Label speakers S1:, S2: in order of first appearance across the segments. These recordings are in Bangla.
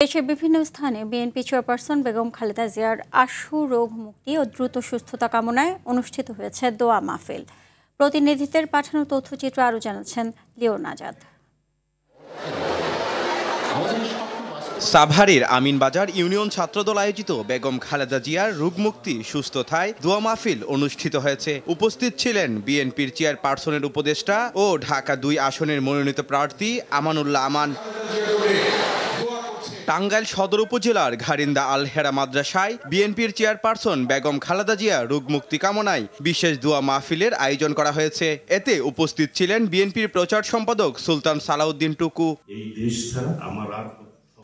S1: দেশের বিভিন্ন স্থানে বিএনপি চেয়ারপারসন বেগম খালেদা জিয়ার আশু রোগ মুক্তি ও দ্রুত সুস্থতা কামনায় অনুষ্ঠিত হয়েছে দোয়া মাহফিল। প্রতিনিধিদের পাঠানো তথ্যচিত্র আরও জানাচ্ছেন লিওন আজাদ।
S2: সাভারের আমিনবাজার ইউনিয়ন ছাত্রদল আয়োজিত বেগম খালেদা জিয়ার রোগমুক্তি সুস্থতায় দোয়া মাহফিল অনুষ্ঠিত হয়েছে। উপস্থিত ছিলেন বিএনপির চেয়ারপারসনের উপদেষ্টা ও ঢাকা ২ আসনের মনোনীত প্রার্থী আমানুল্লাহ আমান। টাঙ্গাইল সদর উপজেলার ঘারিন্দা আল হেরা মাদ্রাসায় বিএনপির চেয়ারপারসন বেগম খালেদা জিয়া রোগমুক্তি কামনায় বিশেষ দোয়া মাহফিলের আয়োজন করা হয়েছে। এতে উপস্থিত ছিলেন বিএনপির প্রচার সম্পাদক সুলতান সালাউদ্দিন টুকু।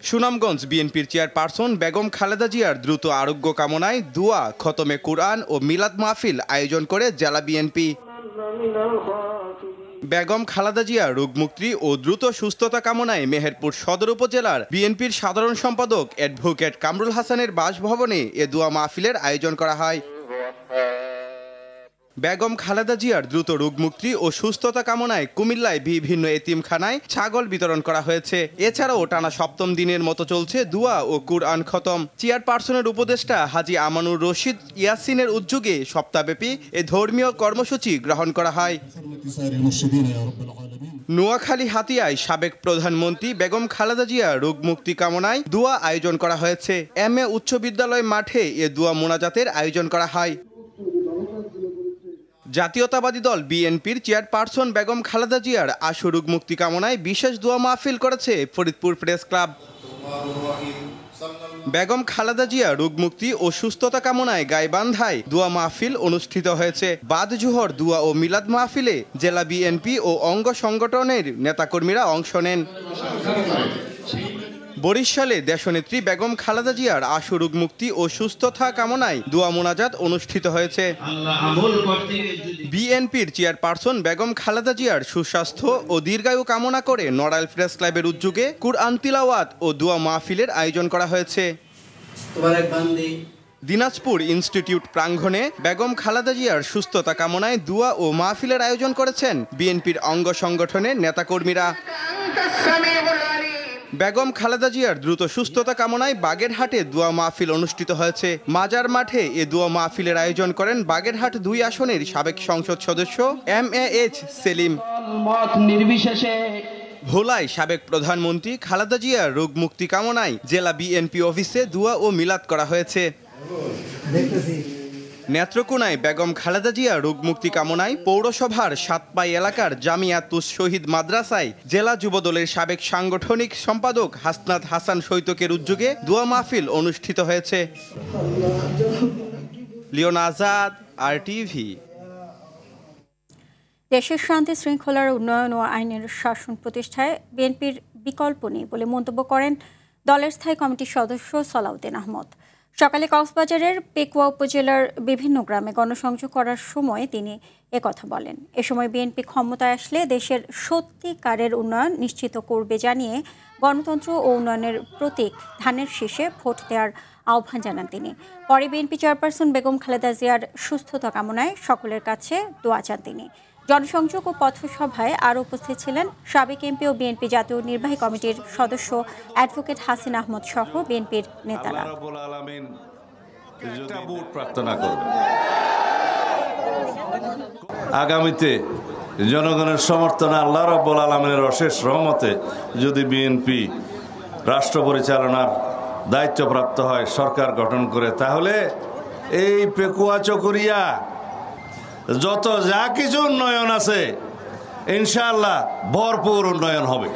S2: সুনামগঞ্জ বিএনপির চেয়ারপারসন বেগম খালেদা জিয়ার দ্রুত আরোগ্য কামনায় দোয়া, খতমে কুরআন ও মিলাদ মাহফিল আয়োজন করে জেলা বিএনপি। বেগম খালেদা জিয়া রোগমুক্তি ও দ্রুত সুস্থতা কামনায় মেহেরপুর সদর উপজেলার বিএনপির সাধারণ সম্পাদক অ্যাডভোকেট কামরুল হাসানের বাসভবনে এ দোয়া মাহফিলের আয়োজন করা হয়। বেগম খালেদা জিয়ার দ্রুত রোগমুক্তি ও সুস্থতা কামনায় কুমিল্লায় বিভিন্ন এতিমখানায় ছাগল বিতরণ করা হয়েছে। এছাড়াও টানা ৭ম দিনের মতো চলছে দোয়া ও কুরআন খতম। চেয়ারপারসনের উপদেষ্টা হাজী আমানুর রশিদ ইয়াসিনের উদ্যোগে সপ্তাহব্যাপী এ ধর্মীয় কর্মসূচি গ্রহণ করা হয়। নোয়াখালী হাতিয়ায় সাবেক প্রধানমন্ত্রী বেগম খালেদা জিয়া রোগমুক্তি কামনায় দোয়া আয়োজন করা হয়েছে। এমএ উচ্চ বিদ্যালয় মাঠে এ দোয়া মোনাজাতের আয়োজন করা হয়। জাতীয়তাবাদী দল বিএনপির চেয়ারপারসন বেগম খালেদা জিয়ার আশু রোগমুক্তি কামনায় বিশেষ দোয়া মাহফিল করেছে ফরিদপুর প্রেস ক্লাব। বেগম খালেদা জিয়া রোগমুক্তি ও সুস্থতা কামনায় গাইবান্ধায় দোয়া মাহফিল অনুষ্ঠিত হয়েছে। বাদ-জোহর দোয়া ও মিলাদ মাহফিলে জেলা বিএনপি ও অঙ্গ সংগঠনের নেতাকর্মীরা অংশ নেন। বরিশালে দেশনেত্রী বেগম খালেদা জিয়ার আশু রোগমুক্তি ও সুস্থতা কামনায় দোয়া মোনাজাত অনুষ্ঠিত হয়েছে। বিএনপির চেয়ারপারসন বেগম খালেদা জিয়ার সুস্বাস্থ্য ও দীর্ঘায়ু কামনা করে নড়াইল প্রেস ক্লাবের উদ্যোগে কুরআন তিলাওয়াত ও দোয়া মাহফিলের আয়োজন করা হয়েছে। দিনাজপুর ইনস্টিটিউট প্রাঙ্গণে বেগম খালেদা জিয়ার সুস্থতা কামনায় দোয়া ও মাহফিলের আয়োজন করেছেন বিএনপির অঙ্গ সংগঠনের নেতাকর্মীরা। বেগম খালেদা জিয়ার দ্রুত সুস্থতা কামনায় বাগেরহাটে দোয়া মাহফিল অনুষ্ঠিত হয়েছে। মাজার মাঠে এ দোয়া মাহফিলের আয়োজন করেন বাগেরহাট ২ আসনের সাবেক সংসদ সদস্য এমএএইচ সেলিম। ভোলায় সাবেক প্রধানমন্ত্রী খালেদা জিয়ার রোগমুক্তি কামনায় জেলা বিএনপি অফিসে দোয়া ও মিলাদ করা হয়েছে। নেত্রকোনায় বেগম খালেদা জিয়া রোগমুক্তি কামনায় পৌরসভার সাতপাই এলাকার জামিয়াতুস শহীদ মাদ্রাসায় জেলা যুবদলের সাবেক সাংগঠনিক সম্পাদক হাসনাত হাসান শৈতকের উদ্যোগে দোয়া মাহফিল অনুষ্ঠিত হয়েছে। লিওন আজাদ, RTV।
S1: দেশের শান্তি শৃঙ্খলার উন্নয়ন ও আইনের শাসন প্রতিষ্ঠায় বিএনপির বিকল্প নেই বলে মন্তব্য করেন দলের স্থায়ী কমিটির সদস্য সালাউদ্দিন আহমদ। সকালে কক্সবাজারের পেকুয়া উপজেলার বিভিন্ন গ্রামে গণসংযোগ করার সময় তিনি একথা বলেন। এ সময় বিএনপি ক্ষমতায় আসলে দেশের সত্যিকারের উন্নয়ন নিশ্চিত করবে জানিয়ে গণতন্ত্র ও উন্নয়নের প্রতীক ধানের শীষে ভোট দেওয়ার আহ্বান জানান তিনি। পরে বিএনপি চেয়ারপারসন বেগম খালেদা জিয়ার সুস্থতা কামনায় সকলের কাছে দোয়া চান তিনি। জনসংযোগ ও পথসভায় আরও উপস্থিত ছিলেন সাবেক এমপি ও বিএনপি জাতীয় নির্বাহী কমিটির সদস্য অ্যাডভোকেট হাসিন আহমদ সহ বিএনপির নেতারা।
S3: আগামীতে জনগণের সমর্থনে আল্লাহ রাব্বুল আলামিনের অশেষ রহমতে যদি বিএনপি রাষ্ট্র পরিচালনার দায়িত্বপ্রাপ্ত হয়, সরকার গঠন করে, তাহলে এই পেকুয়া চকরিয়া যত যা কিছু উন্নয়ন আছে ইনশাআল্লাহ ভরপুর উন্নয়ন হবে।